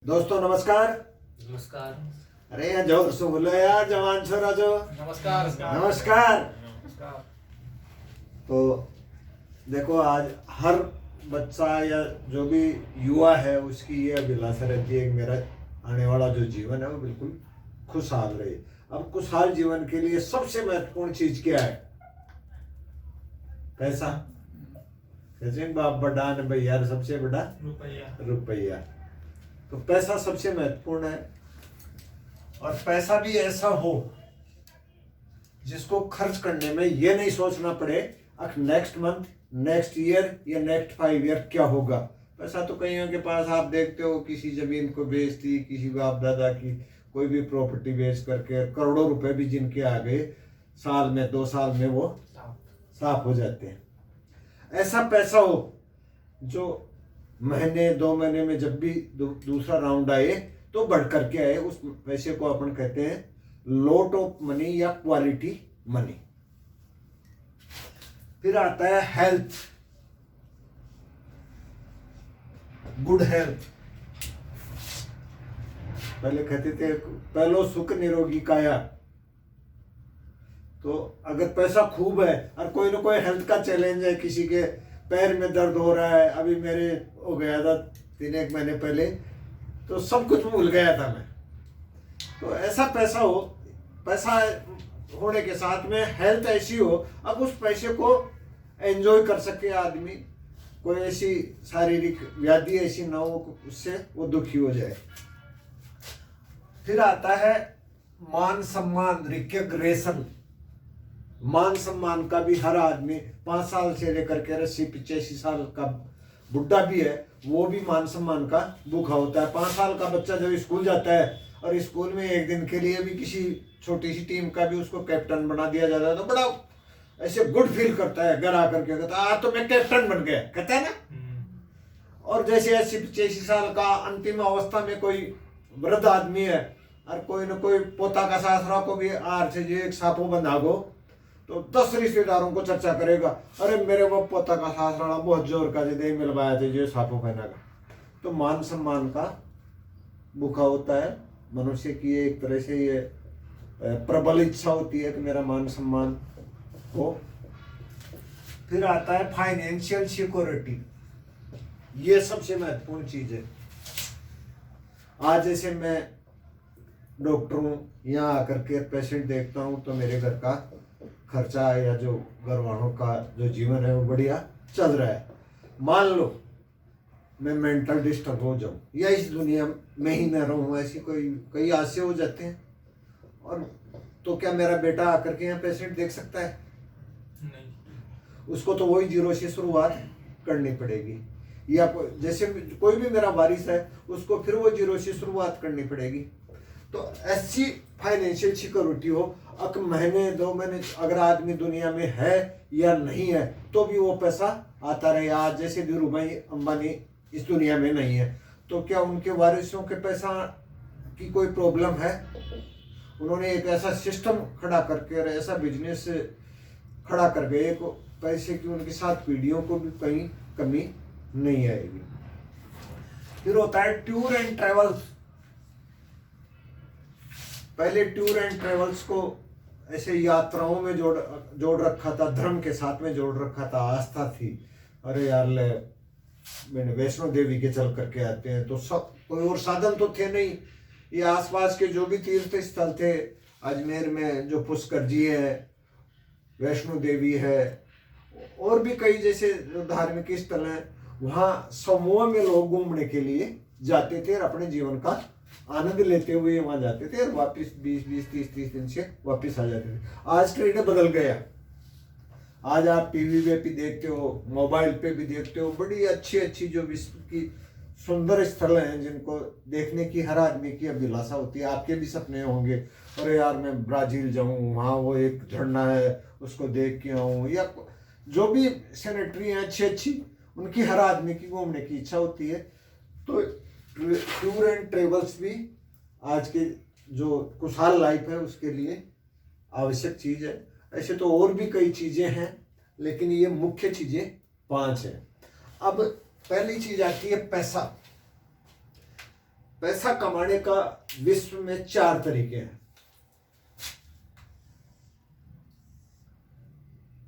दोस्तों नमस्कार। नमस्कार। अरे यार जोर से बोलो यार, जवान छोरा जो। नमस्कार। नमस्कार। नमस्कार। तो देखो, आज हर बच्चा या जो भी युवा है उसकी ये अभिलाषा रहती है कि मेरा आने वाला जो जीवन है वो बिल्कुल खुशहाल रहे। अब खुशहाल जीवन के लिए सबसे महत्वपूर्ण चीज क्या है? पैसा। कैसे बाप बड़ा ने भाई यार, सबसे बड़ा रुपया। तो पैसा सबसे महत्वपूर्ण है, और पैसा भी ऐसा हो जिसको खर्च करने में ये नहीं सोचना पड़े नेक्स्ट मंथ, नेक्स्ट ईयर या नेक्स्ट 5 ईयर क्या होगा। पैसा तो कईयों के पास आप देखते हो, किसी जमीन को बेच दी, किसी बाप दादा की कोई भी प्रॉपर्टी बेच करके करोड़ों रुपए भी जिनके आ गए, साल में 2 साल में वो साफ हो जाते हैं। ऐसा पैसा हो जो महीने 2 महीने में जब भी दूसरा राउंड आए तो बढ़ करके आए। उस पैसे को अपन कहते हैं लॉट ऑफ मनी या क्वालिटी मनी। फिर आता है हेल्थ, गुड हेल्थ। पहले कहते थे पहलो सुख निरोगी काया। तो अगर पैसा खूब है और कोई ना कोई हेल्थ का चैलेंज है, किसी के पैर में दर्द हो रहा है, अभी मेरे हो गया था 3-1 महीने पहले, तो सब कुछ भूल गया था मैं। तो ऐसा पैसा हो, पैसा होने के साथ में हेल्थ ऐसी हो, अब उस पैसे को एंजॉय कर सके आदमी, कोई ऐसी शारीरिक व्याधि ऐसी ना हो उससे वो दुखी हो जाए। फिर आता है मान सम्मान, रिकग्निशन। मान सम्मान का भी हर आदमी 5 साल से लेकर के 80-85 साल का बुढ़ा भी है, वो भी मान सम्मान का भूखा होता है। 5 साल का बच्चा जब स्कूल जाता है और स्कूल में एक दिन के लिए भी किसी छोटी सी टीम का भी उसको कैप्टन बना दिया जाता है तो बड़ा ऐसे गुड फील करता है। घर आकर के कहता है आज तो मैं कैप्टन बन गया, कहता है ना। और जैसे 80-85 साल का अंतिम अवस्था में कोई वृद्ध आदमी है और कोई न कोई पोता का सासरा को भी आर से एक सापो बंधा गो, तो 10 रिश्तेदारों को चर्चा करेगा, अरे मेरे वो पोता का सासरा बहुत जोर का दे मिलवाया थे जो सापो पहना का। तो मान सम्मान का भूखा होता है मनुष्य की। एक तरह से ये प्रबल इच्छा होती है कि मेरा मान सम्मान हो। फिर आता है फाइनेंशियल सिक्योरिटी। ये सबसे महत्वपूर्ण चीज है। आज जैसे मैं डॉक्टर हूँ, यहाँ आकर के पेशेंट देखता हूँ तो मेरे घर का खर्चा या जो घर वालों का जो जीवन है वो बढ़िया चल रहा है। मान लो मैं मेंटल डिस्टर्ब हो जाऊं या इस दुनिया में ही न रहूं, ऐसी कोई कई हादसे हो जाते हैं, और तो क्या मेरा बेटा आकर के यहाँ पेशेंट देख सकता है? नहीं। उसको तो वही 0 से शुरुआत करनी पड़ेगी। या जैसे कोई भी मेरा वारिस है उसको फिर वो 0 से शुरुआत करनी पड़ेगी। तो ऐसी फाइनेंशियल सिक्योरिटी हो, अब महीने 2 महीने अगर आदमी दुनिया में है या नहीं है तो भी वो पैसा आता रहे। आज जैसे धीरू भाई अंबानी इस दुनिया में नहीं है तो क्या उनके वारिसों के पैसा की कोई प्रॉब्लम है? उन्होंने एक ऐसा सिस्टम खड़ा करके और ऐसा बिजनेस खड़ा कर गए को पैसे की उनके साथ पीढ़ियों को भी कहीं कमी नहीं आएगी। फिर होता है टूर एंड ट्रेवल्स। पहले टूर एंड ट्रेवल्स को ऐसे यात्राओं में जोड़ रखा था, धर्म के साथ में जोड़ रखा था, आस्था थी। अरे यार मैंने वैष्णो देवी के चल करके आते हैं, तो सब कोई और साधन तो थे नहीं। ये आसपास के जो भी तीर्थ स्थल थे, अजमेर में जो पुष्कर जी है, वैष्णो देवी है, और भी कई जैसे धार्मिक स्थल हैं, वहाँ समूह में लोग घूमने के लिए जाते थे और अपने जीवन का आनंद लेते हुए वहां जाते थे और वापस 20-30 दिन से वापस आ जाते थे। आज ट्रेंड बदल गया। आज आप टीवी पे भी देखते हो, मोबाइल पे भी देखते हो, बड़ी अच्छी जो विश्व की सुंदर स्थल हैं जिनको देखने की हर आदमी की अभिलाषा होती है। आपके भी सपने होंगे, अरे यार मैं ब्राजील जाऊं, वहाँ वो एक झरना है उसको देख के आऊँ, या जो भी सैनिटरी है अच्छी उनकी हर आदमी की घूमने की इच्छा होती है। तो टूर एंड ट्रेवल्स भी आज के जो खुशहाल लाइफ है उसके लिए आवश्यक चीज है। ऐसे तो और भी कई चीजें हैं लेकिन ये मुख्य चीजें 5 हैं। अब पहली चीज आती है पैसा। पैसा कमाने का विश्व में 4 तरीके हैं।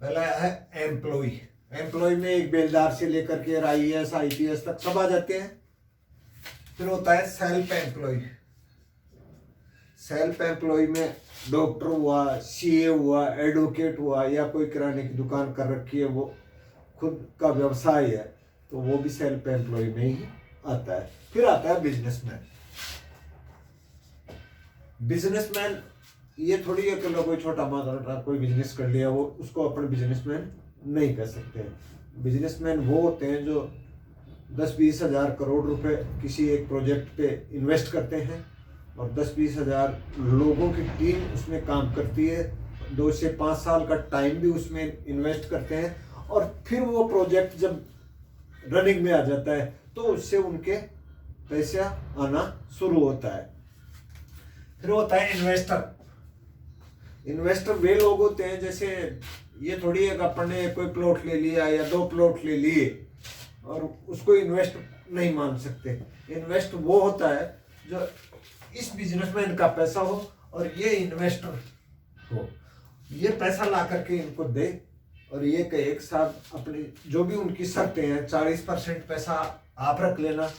पहला है एम्प्लॉय। एम्प्लॉय में एक बेलदार से लेकर के IAS IPS तक सब आ जाते हैं। फिर होता है सेल्फ एम्प्लॉय। सेल्फ एम्प्लॉय में डॉक्टर हुआ, CA हुआ, एडवोकेट हुआ, या कोई किराने की दुकान कर रखी है, वो खुद का व्यवसाय है, तो वो भी सेल्फ एम्प्लॉय में ही आता है। फिर आता है बिजनेसमैन। बिजनेसमैन ये थोड़ी है कि कोई छोटा मोटा कोई बिजनेस कर लिया, वो उसको अपन बिजनेसमैन नहीं कह सकते। बिजनेसमैन वो होते हैं जो 10-20 हजार करोड़ रुपए किसी एक प्रोजेक्ट पे इन्वेस्ट करते हैं और 10-20 हजार लोगों की टीम उसमें काम करती है, 2 से 5 साल का टाइम भी उसमें इन्वेस्ट करते हैं, और फिर वो प्रोजेक्ट जब रनिंग में आ जाता है तो उससे उनके पैसा आना शुरू होता है। फिर होता है इन्वेस्टर। इन्वेस्टर वे लोग होते हैं, जैसे ये थोड़ी है कि अपन ने कोई प्लॉट ले लिया या 2 प्लॉट ले लिए और उसको इन्वेस्ट नहीं मान सकते। इन्वेस्ट वो होता है जो इस बिजनेसमैन का पैसा हो और ये इन्वेस्टर हो, ये पैसा ला करके इनको दे और ये कहे कि साहब अपनी जो भी उनकी शर्तें हैं, 40% पैसा आप रख लेना,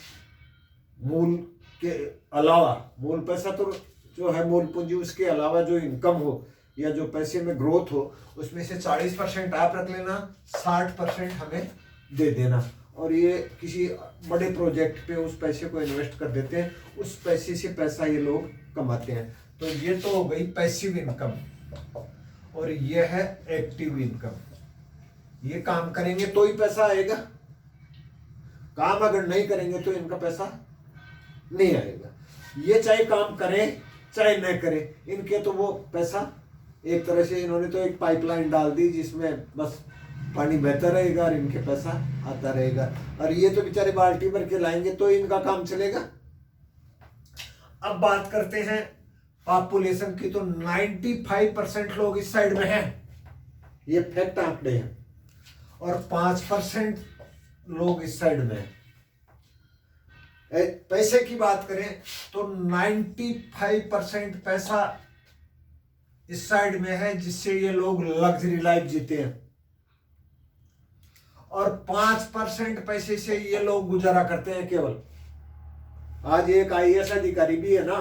मूल के अलावा, मूल पैसा तो जो है मूल पूंजी, उसके अलावा जो इनकम हो या जो पैसे में ग्रोथ हो उसमें से 40% आप रख लेना, 60% हमें दे देना। और ये किसी बड़े प्रोजेक्ट पे उस पैसे को इन्वेस्ट कर देते हैं, उस पैसे से पैसा ये लोग कमाते हैं। तो ये तो हो गई पैसिव इनकम, और ये है एक्टिव इनकम। ये काम करेंगे तो ही पैसा आएगा, काम अगर नहीं करेंगे तो इनका पैसा नहीं आएगा। ये चाहे काम करें चाहे न करें, इनके तो वो पैसा एक तरह से इन्होंने तो एक पाइपलाइन डाल दी जिसमें बस पानी बहता रहेगा और इनके पैसा आता रहेगा। और ये तो बेचारे बाल्टी भर के लाएंगे तो इनका काम चलेगा। अब बात करते हैं पॉपुलेशन की, तो 95% लोग इस साइड में हैं, ये फैक्ट आंकड़े हैं, और 5% लोग इस साइड में हैं। पैसे की बात करें तो 95% पैसा इस साइड में है, जिससे ये लोग लग्जरी लाइफ जीते हैं, और 5% पैसे से ये लोग गुजारा करते हैं केवल। आज एक IAS अधिकारी भी है ना,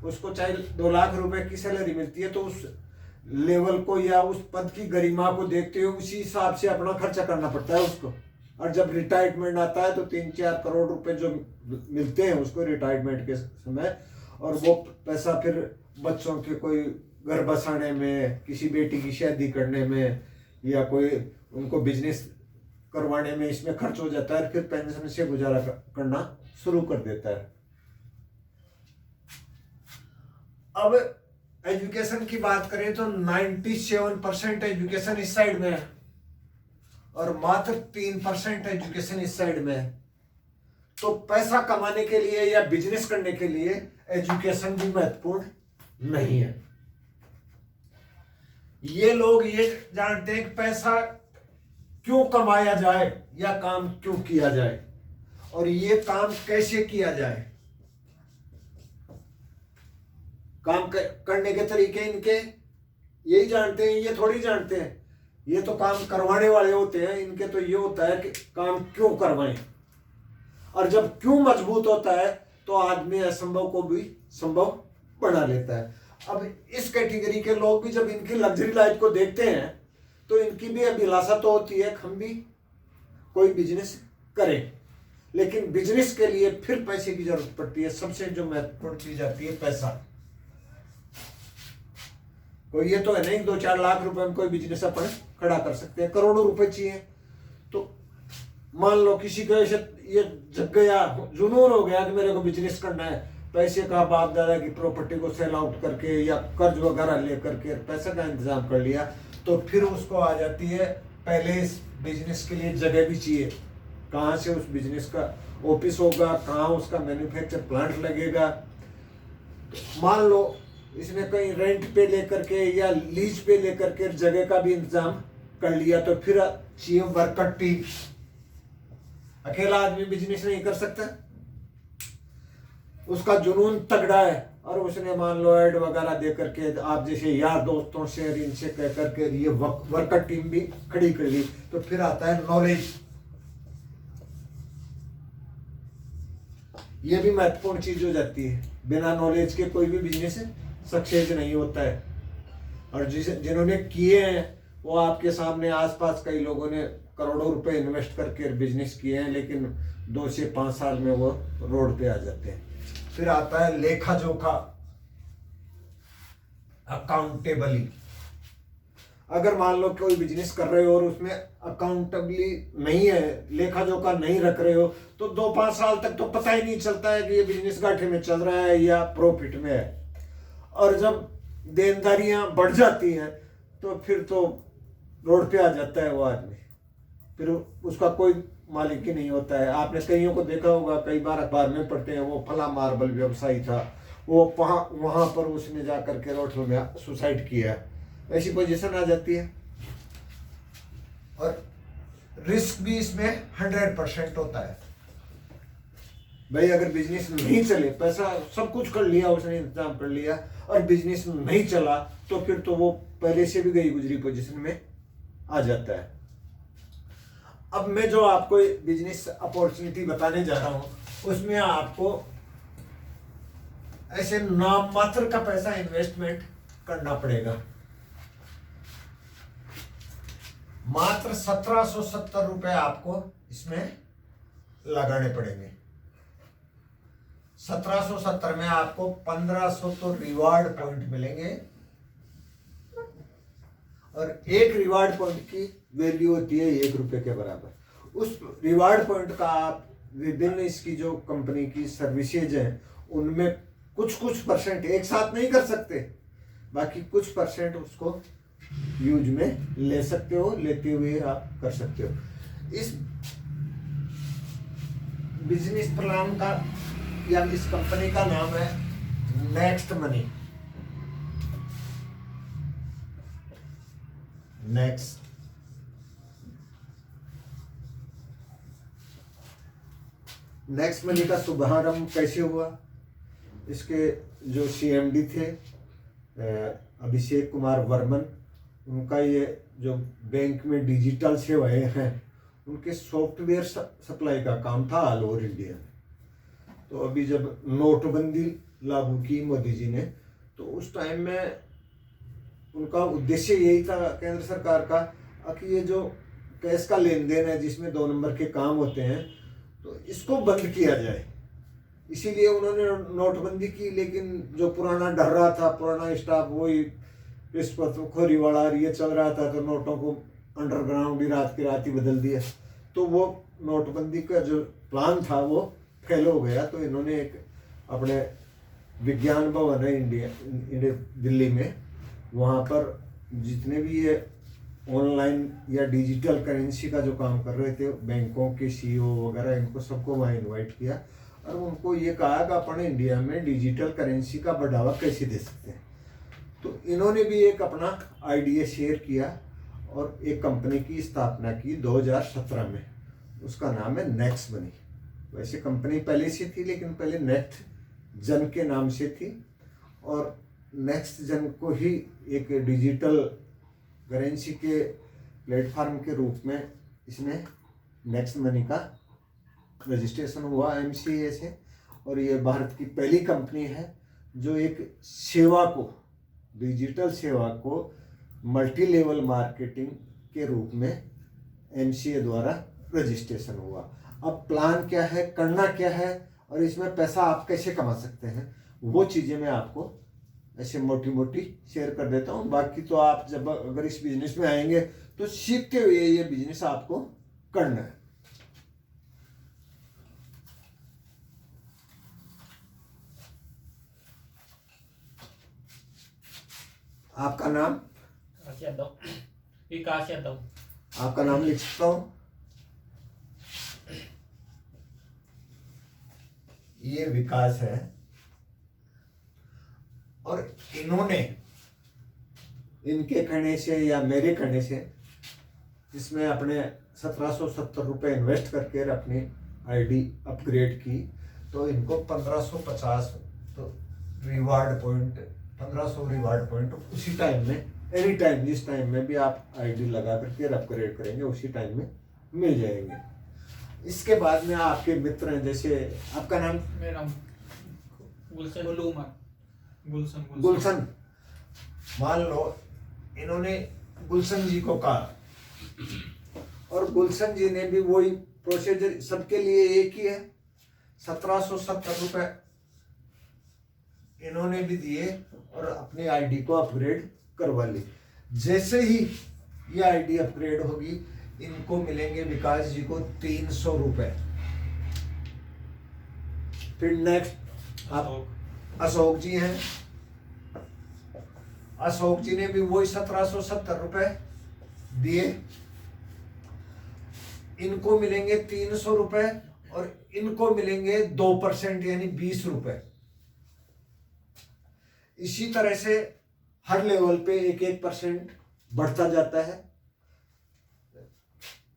उसको चाहे 2 लाख रुपए की सैलरी मिलती है, तो उस लेवल को या उस पद की गरिमा को देखते हुए उसी हिसाब से अपना खर्चा करना पड़ता है उसको। और जब रिटायरमेंट आता है तो 3-4 करोड़ रुपए जो मिलते हैं उसको रिटायरमेंट के समय, और वो पैसा फिर बच्चों के कोई घर बसाने में, किसी बेटी की शादी करने में, या कोई उनको बिजनेस करवाने में इसमें खर्च हो जाता है, फिर पेंशन से गुजारा करना शुरू कर देता है। अब एजुकेशन की बात करें तो 97% एजुकेशन इस साइड में है, और मात्र 3% एजुकेशन इस साइड में है। तो पैसा कमाने के लिए या बिजनेस करने के लिए एजुकेशन भी महत्वपूर्ण नहीं है। ये लोग ये जानते हैं कि पैसा क्यों कमाया जाए या काम क्यों किया जाए, और ये काम कैसे किया जाए। काम करने के तरीके इनके यही जानते हैं, ये थोड़ी जानते हैं। ये तो काम करवाने वाले होते हैं, इनके तो ये होता है कि काम क्यों करवाएं। और जब क्यों मजबूत होता है तो आदमी असंभव को भी संभव बना लेता है। अब इस कैटेगरी के लोग भी जब इनकी लग्जरी लाइफ को देखते हैं तो इनकी भी अभिलाषा तो होती है हम भी कोई बिजनेस करें, लेकिन बिजनेस के लिए फिर पैसे की जरूरत पड़ती है। सबसे जो महत्वपूर्ण चीज आती है पैसा। कोई ये तो है नहीं 2-4 लाख रुपए में कोई बिजनेस अपन खड़ा कर सकते हैं, करोड़ों रुपए चाहिए। तो मान लो किसी को ऐसे ये जग गया, जुनून हो गया कि मेरे को बिजनेस करना है, पैसे का बाप दादा की प्रॉपर्टी को सेल आउट करके या कर्ज वगैरह लेकर के पैसे का इंतजाम कर लिया, तो फिर उसको आ जाती है पहले इस बिजनेस के लिए जगह भी चाहिए। कहाँ से उस बिजनेस का ऑफिस होगा, कहाँ उसका मैन्युफैक्चर प्लांट लगेगा। तो मान लो इसने कहीं रेंट पे लेकर के या लीज पे लेकर के जगह का भी इंतजाम कर लिया, तो फिर चाहिए वर्कर टीम। अकेला आदमी बिजनेस नहीं कर सकता। उसका जुनून तगड़ा है और उसने मान लो ऐड वगैरह दे करके आप जैसे यार दोस्तों से इनसे कह करके ये वर्कर टीम भी खड़ी कर ली, तो फिर आता है नॉलेज। ये भी महत्वपूर्ण चीज हो जाती है। बिना नॉलेज के कोई भी बिजनेस सक्सेस नहीं होता है। और जिन्होंने किए हैं वो आपके सामने, आसपास कई लोगों ने करोड़ों रुपए इन्वेस्ट करके बिजनेस किए हैं, लेकिन 2 से 5 साल में वो रोड पे आ जाते हैं। फिर आता है लेखा जोखा, अकाउंटेबली। अगर मान लो कोई बिजनेस कर रहे हो और उसमें अकाउंटेबली नहीं है, लेखा जोखा नहीं रख रहे हो, तो 2-5 साल तक तो पता ही नहीं चलता है कि ये बिजनेस घाटे में चल रहा है या प्रॉफिट में है। और जब देनदारियां बढ़ जाती हैं तो फिर तो रोड पे आ जाता है वो आदमी, फिर उसका कोई मालिक ही नहीं होता है। आपने कईयों को देखा होगा, कई बार अखबार में पढ़ते हैं, वो फला मार्बल व्यवसायी था, वो वहां पर उसने जाकर के रोड में सुसाइड किया। ऐसी पोजीशन आ जाती है। और रिस्क भी इसमें 100% होता है। भाई अगर बिजनेस नहीं चले, पैसा सब कुछ कर लिया उसने, इंतजाम कर लिया, और बिजनेस नहीं चला, तो फिर तो वो पहले से भी गई गुजरी पोजीशन में आ जाता है। अब मैं जो आपको बिजनेस अपॉर्चुनिटी बताने जा रहा हूं, उसमें आपको ऐसे नाम मात्र का पैसा इन्वेस्टमेंट करना पड़ेगा। मात्र 1770 रुपए आपको इसमें लगाने पड़ेंगे। 1770 में आपको 1500 तो रिवार्ड पॉइंट मिलेंगे, और एक रिवार्ड पॉइंट की वैल्यू होती है 1 रुपए के बराबर। उस रिवार्ड पॉइंट का आप विभिन्न इसकी जो कंपनी की सर्विसेज हैं उनमें कुछ परसेंट एक साथ नहीं कर सकते, बाकी कुछ परसेंट उसको यूज में ले सकते हो, लेते हुए आप कर सकते हो। इस बिजनेस प्लान का या इस कंपनी का नाम है नेक्स्ट मनी। नेक्स्ट मनी का शुभारंभ कैसे हुआ? इसके जो सीएमडी थे अभिषेक कुमार वर्मन, उनका ये जो बैंक में डिजिटल सेवाएं हैं उनके सॉफ्टवेयर सप्लाई का काम था ऑल ओवर इंडिया में। तो अभी जब नोटबंदी लागू की मोदी जी ने, तो उस टाइम में उनका उद्देश्य यही था केंद्र सरकार का कि ये जो कैश का लेन देन है जिसमें 2 नंबर के काम होते हैं, तो इसको बंद किया जाए। इसीलिए उन्होंने नोटबंदी की। लेकिन जो पुराना डर रहा था, पुराना स्टाफ वही रिश्वतखोरी वाला ये चल रहा था, तो नोटों को अंडरग्राउंड ही रात की रात ही बदल दिया। तो वो नोटबंदी का जो प्लान था वो फेल हो गया। तो इन्होंने एक अपने विज्ञान भवन है इंडिया दिल्ली में, वहाँ पर जितने भी ये ऑनलाइन या डिजिटल करेंसी का जो काम कर रहे थे बैंकों के सीईओ वगैरह, इनको सबको वहाँ इनवाइट किया और उनको ये कहा कि अपन इंडिया में डिजिटल करेंसी का बढ़ावा कैसे दे सकते हैं। तो इन्होंने भी एक अपना आइडिया शेयर किया और एक कंपनी की स्थापना की 2017 में। उसका नाम है नेक्स्ट मनी। वैसे कंपनी पहले से थी, लेकिन पहले नेक्स्ट जन के नाम से थी, और नेक्स्ट जन को ही एक डिजिटल करेंसी के प्लेटफॉर्म के रूप में इसमें नेक्स्ट मनी का रजिस्ट्रेशन हुआ MCA से। और ये भारत की पहली कंपनी है जो एक सेवा को, डिजिटल सेवा को मल्टी लेवल मार्केटिंग के रूप में MCA द्वारा रजिस्ट्रेशन हुआ। अब प्लान क्या है, करना क्या है और इसमें पैसा आप कैसे कमा सकते हैं, वो चीज़ें मैं आपको ऐसे मोटी मोटी शेयर कर देता हूँ। बाकी तो आप जब अगर इस बिजनेस में आएंगे तो सीखते हुए ये बिजनेस आपको करना है। आपका नाम? विकास यादव। आपका नाम लिख सकता हूँ? ये विकास है। और इन्होंने, इनके कहने से या मेरे कहने से, इसमें अपने 1770 रुपये इन्वेस्ट करके अपनी आईडी अपग्रेड की। तो इनको 1550 तो रिवार्ड पॉइंट, 1500 रिवार्ड पॉइंट उसी टाइम में, एनी टाइम, जिस टाइम में भी आप आईडी लगा करके अपग्रेड करेंगे उसी टाइम में मिल जाएंगे। इसके बाद में आपके मित्र हैं, जैसे आपका नाम? मेरा नाम गुलशन। मान लो इन्होंने गुलशन जी को कहा, और गुलशन जी ने भी वही प्रोसीजर, सबके लिए एक ही है, 1770 रुपए इन्होंने भी दिए और अपनी आईडी को अपग्रेड करवा ली। जैसे ही ये आईडी अपग्रेड होगी, इनको मिलेंगे विकास जी को 300 रुपए। फिर नेक्स्ट आप अशोक जी हैं, अशोक जी ने भी वही 1770 रुपए दिए, इनको मिलेंगे 300 रुपए, और इनको मिलेंगे 2% यानी 20 रुपए। इसी तरह से हर लेवल पे 1% बढ़ता जाता है।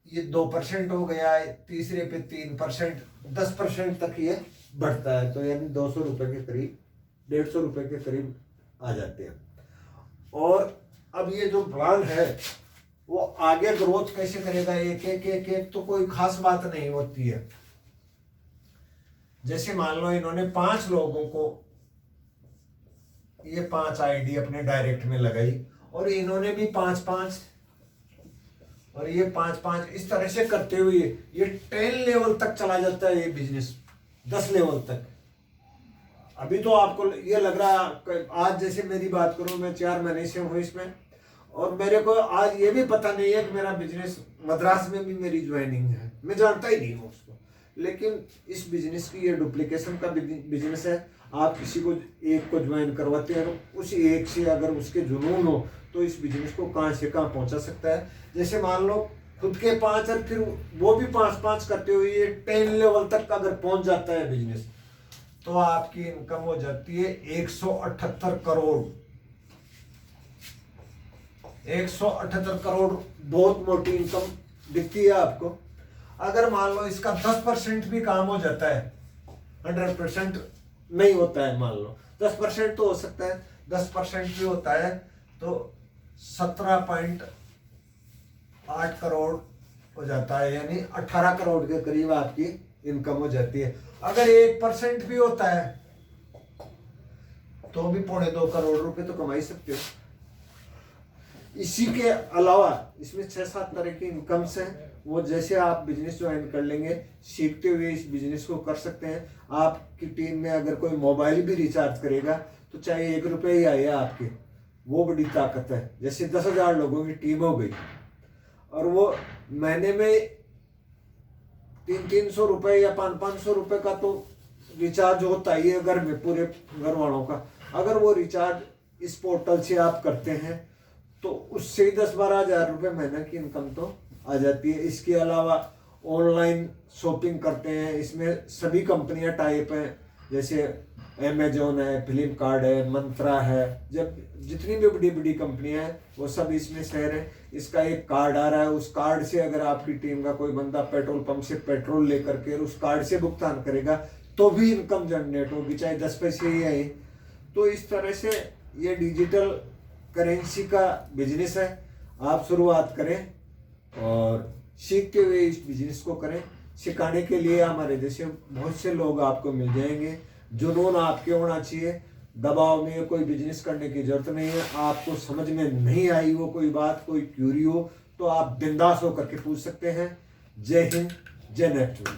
ये 2% हो गया, तीसरे पे 3%, 10% तक ये बढ़ता है, तो यानी 200 रुपए के करीब, 150 रुपए के करीब आ जाते हैं। और अब ये जो ब्रांड है वो आगे ग्रोथ कैसे करेगा, एक तो कोई खास बात नहीं होती है। जैसे मान लो इन्होंने 5 लोगों को ये 5 आईडी अपने डायरेक्ट में लगाई, और इन्होंने भी 5-5, और ये 5-5, इस तरह से करते हुए ये 10 लेवल तक चला जाता है ये बिजनेस, 10 लेवल तक। अभी तो आपको ये लग रहा, आज जैसे मेरी बात करूं, मैं 4 महीने से हूं इसमें, और मेरे को आज ये भी पता नहीं है कि मेरा बिजनेस मद्रास में भी मेरी ज्वाइनिंग है, मैं जानता ही नहीं हूँ उसको। लेकिन इस बिजनेस की ये डुप्लीकेशन का बिजनेस है। आप किसी को एक को ज्वाइन करवाते हैं, उस एक से अगर उसके जुनून हो तो इस बिजनेस को कहाँ से कहाँ पहुँचा सकता है। जैसे मान लो खुद के 5 और फिर वो भी 5-5 करते हुए ये 10 लेवल तक अगर पहुँच जाता है बिजनेस, तो आपकी इनकम हो जाती है 178 करोड़। 178 करोड़ बहुत मोटी इनकम दिखती है आपको। अगर मान लो इसका 10% भी काम हो जाता है, 100% नहीं होता है, मान लो 10% तो हो सकता है, 10% भी होता है तो 17.8 करोड़ हो जाता है, यानी 18 करोड़ के करीब आपकी इनकम हो जाती है। अगर 1% भी होता है तो भी 2.25 करोड़ रुपए तो कमा ही सकते हो। इसी के अलावा इसमें 6-7 तरह की इनकम्स हैं, वो जैसे आप बिजनेस ज्वाइन कर लेंगे, सीखते हुए इस बिजनेस को कर सकते हैं। आपकी टीम में अगर कोई मोबाइल भी रिचार्ज करेगा तो चाहे 1 रुपये ही आए आपके, वो बड़ी ताकत है। जैसे 10,000 लोगों की टीम हो गई और वो महीने में 300-300 रुपये या 500-500 रुपये का तो रिचार्ज होता ही है घर में, पूरे घर वालों का। अगर वो रिचार्ज इस पोर्टल से आप करते हैं तो उससे ही 10-12 हज़ार रुपये महीने की इनकम तो आ जाती है। इसके अलावा ऑनलाइन शॉपिंग करते हैं, इसमें सभी कंपनियां टाइप हैं, जैसे अमेजोन है, फ्लिपकार्ट है, मंत्रा है, जब जितनी भी बड़ी बड़ी कंपनियां हैं वो सब इसमें शेयर है। इसका एक कार्ड आ रहा है, उस कार्ड से अगर आपकी टीम का कोई बंदा पेट्रोल पंप से पेट्रोल लेकर के उस कार्ड से भुगतान करेगा तो भी इनकम जनरेट होगी, चाहे 10 पैसे ही आए। तो इस तरह से ये डिजिटल करेंसी का बिजनेस है। आप शुरुआत करें और सीखते हुए इस बिजनेस को करें। सिखाने के लिए हमारे जैसे बहुत से लोग आपको मिल जाएंगे। जुनून आपके होना चाहिए, दबाव में कोई बिजनेस करने की जरूरत नहीं है। आपको समझ में नहीं आई हो कोई बात, कोई क्यूरी हो तो आप बिंदास होकर के पूछ सकते हैं। जय हिंद, जय नेपच्यून।